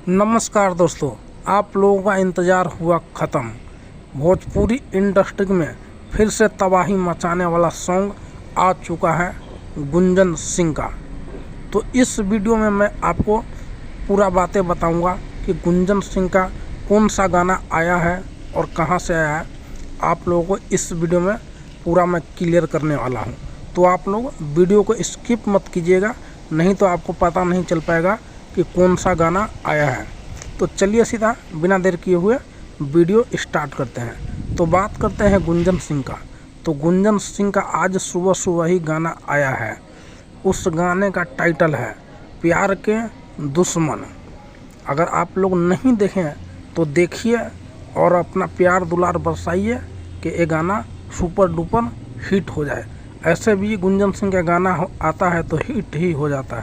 नमस्कार दोस्तों, आप लोगों का इंतज़ार हुआ ख़त्म। भोजपुरी इंडस्ट्री में फिर से तबाही मचाने वाला सॉन्ग आ चुका है गुंजन सिंह का। तो इस वीडियो में मैं आपको पूरा बातें बताऊंगा कि गुंजन सिंह का कौन सा गाना आया है और कहां से आया है। आप लोगों को इस वीडियो में पूरा मैं क्लियर करने वाला हूं, तो आप लोग वीडियो को स्किप मत कीजिएगा, नहीं तो आपको पता नहीं चल पाएगा कि कौन सा गाना आया है। तो चलिए सीधा बिना देर किए हुए वीडियो स्टार्ट करते हैं। तो बात करते हैं गुंजन सिंह का। तो गुंजन सिंह का आज सुबह सुबह ही गाना आया है। उस गाने का टाइटल है प्यार के दुश्मन। अगर आप लोग नहीं देखें तो देखिए और अपना प्यार दुलार बरसाइए कि ये गाना सुपर डुपर हिट हो जाए। ऐसे भी गुंजन सिंह का गाना आता है तो हिट ही हो जाता है।